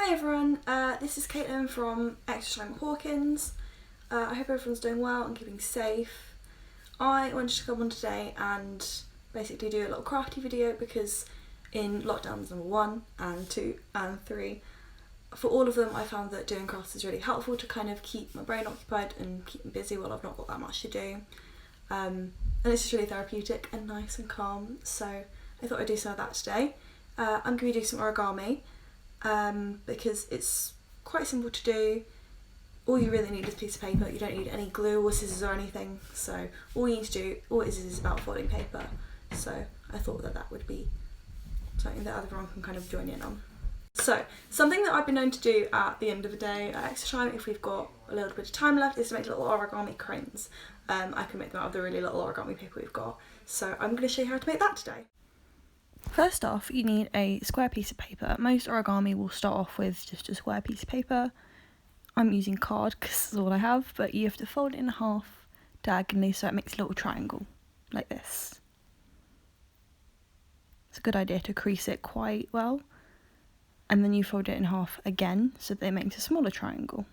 Hi everyone, this is Caitlin from Extra Time at Hawkins. I hope everyone's doing well and keeping safe. I wanted to come on today and basically do a little crafty video because in lockdowns number 1 and 2 and 3, for all of them I found that doing crafts is really helpful to kind of keep my brain occupied and keep me busy while I've not got that much to do. And it's just really therapeutic and nice and calm, so I thought I'd do some of that today. I'm going to do some origami. Because it's quite simple to do. All you really need is a piece of paper. You don't need any glue or scissors or anything, so all you need to do, all it is about folding paper. So I thought that would be something that everyone can kind of join in on. So something that I've been known to do at the end of the day at extra time, if we've got a little bit of time left, is to make little origami cranes. I can make them out of the really little origami paper we've got, so I'm going to show you how to make that today. First off, you need a square piece of paper. Most origami will start off with just a square piece of paper. I'm using card because that's all I have, but you have to fold it in half diagonally so it makes a little triangle, like this. It's a good idea to crease it quite well, and then you fold it in half again so that it makes a smaller triangle.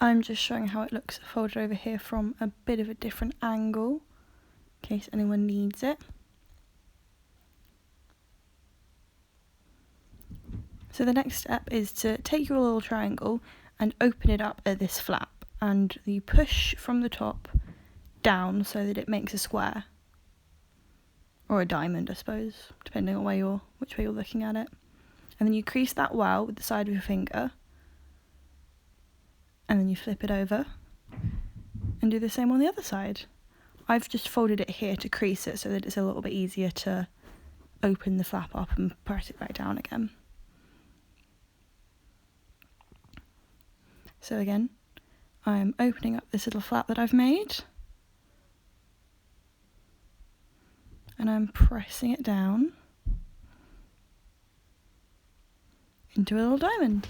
I'm just showing how it looks folded over here from a bit of a different angle, in case anyone needs it. So the next step is to take your little triangle and open it up at this flap, and you push from the top down so that it makes a square, or a diamond I suppose, depending on which way you're looking at it. And then you crease that well with the side of your finger, and then you flip it over and do the same on the other side. I've just folded it here to crease it so that it's a little bit easier to open the flap up and press it back down again. So again, I'm opening up this little flap that I've made, and I'm pressing it down into a little diamond.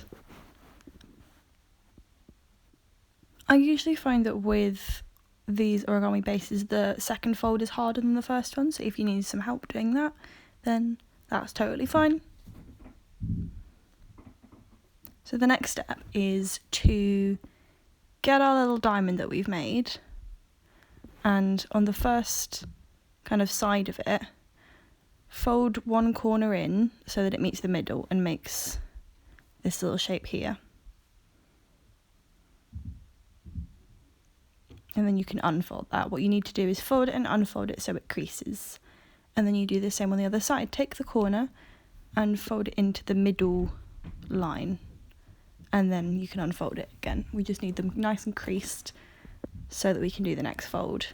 I usually find that with these origami bases, the second fold is harder than the first one, so if you need some help doing that, then that's totally fine. So the next step is to get our little diamond that we've made, and on the first kind of side of it, fold one corner in so that it meets the middle and makes this little shape here. And then you can unfold that. What you need to do is fold it and unfold it so it creases. And then you do the same on the other side. Take the corner and fold it into the middle line. And then you can unfold it again. We just need them nice and creased so that we can do the next fold.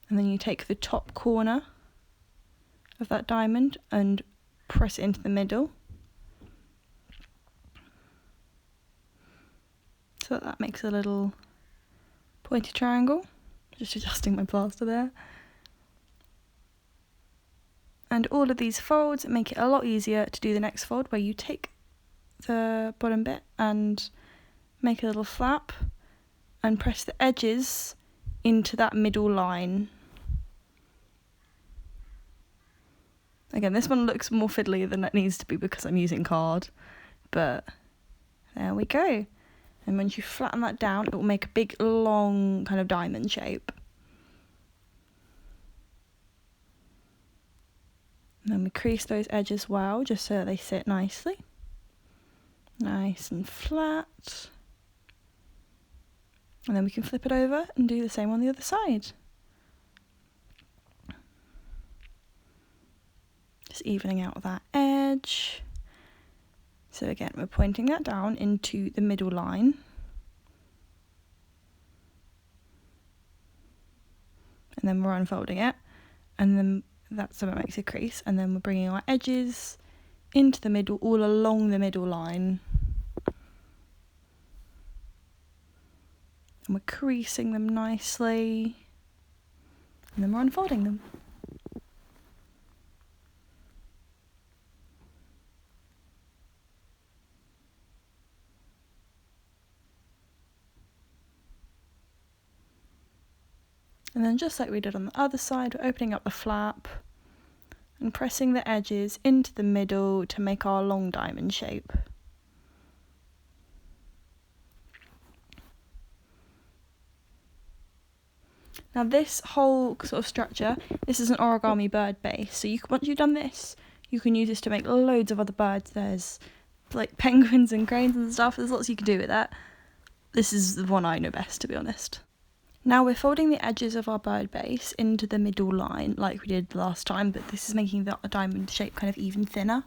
And then you take the top corner of that diamond and press it into the middle, so that makes a little pointy triangle. Just adjusting my plaster there. And all of these folds make it a lot easier to do the next fold, where you take the bottom bit and make a little flap and press the edges into that middle line. Again, this one looks more fiddly than it needs to be because I'm using card, but there we go. And once you flatten that down, it will make a big, long kind of diamond shape. And then we crease those edges well, just so that they sit nicely. Nice and flat. And then we can flip it over and do the same on the other side. Just evening out that edge. So again, we're pointing that down into the middle line. And then we're unfolding it. And then that's how it makes a crease. And then we're bringing our edges into the middle, all along the middle line. And we're creasing them nicely. And then we're unfolding them. And then just like we did on the other side, we're opening up the flap and pressing the edges into the middle to make our long diamond shape. Now this whole sort of structure, this is an origami bird base, so once you've done this, you can use this to make loads of other birds. There's like penguins and cranes and stuff, there's lots you can do with that. This is the one I know best, to be honest. Now we're folding the edges of our bird base into the middle line like we did last time, but this is making the diamond shape kind of even thinner.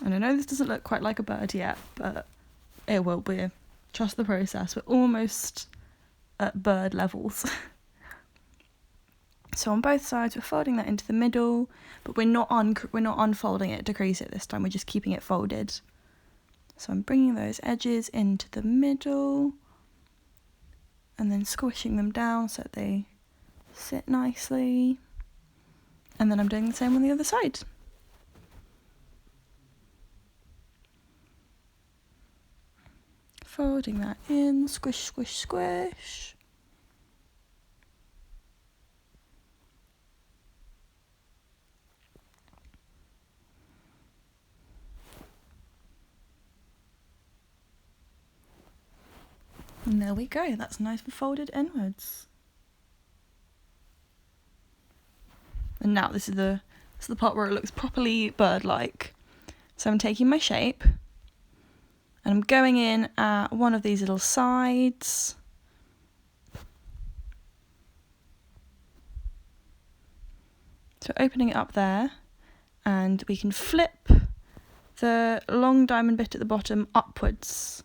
And I know this doesn't look quite like a bird yet, but it will be. Trust the process, we're almost at bird levels. So on both sides we're folding that into the middle, but we're not unfolding it to crease it this time, we're just keeping it folded. So I'm bringing those edges into the middle and then squishing them down so that they sit nicely. And then I'm doing the same on the other side. Folding that in, squish, squish, squish. And there we go, that's nice and folded inwards. And now this is the part where it looks properly bird-like. So I'm taking my shape and I'm going in at one of these little sides. So opening it up there, and we can flip the long diamond bit at the bottom upwards.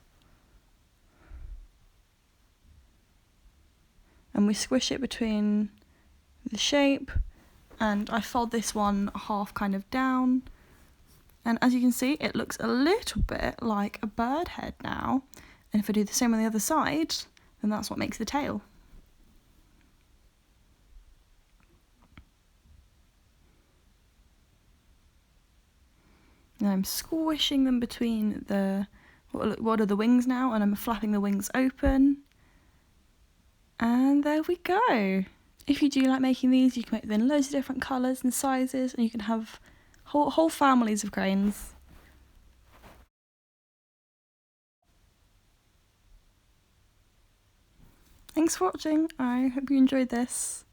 And we squish it between the shape, and I fold this one half kind of down. And as you can see, it looks a little bit like a bird head now. And if I do the same on the other side, then that's what makes the tail. And I'm squishing them between the, what are the wings now, and I'm flapping the wings open. And there we go. If you do like making these, you can make them in loads of different colours and sizes, and you can have whole families of cranes. Thanks for watching. I hope you enjoyed this.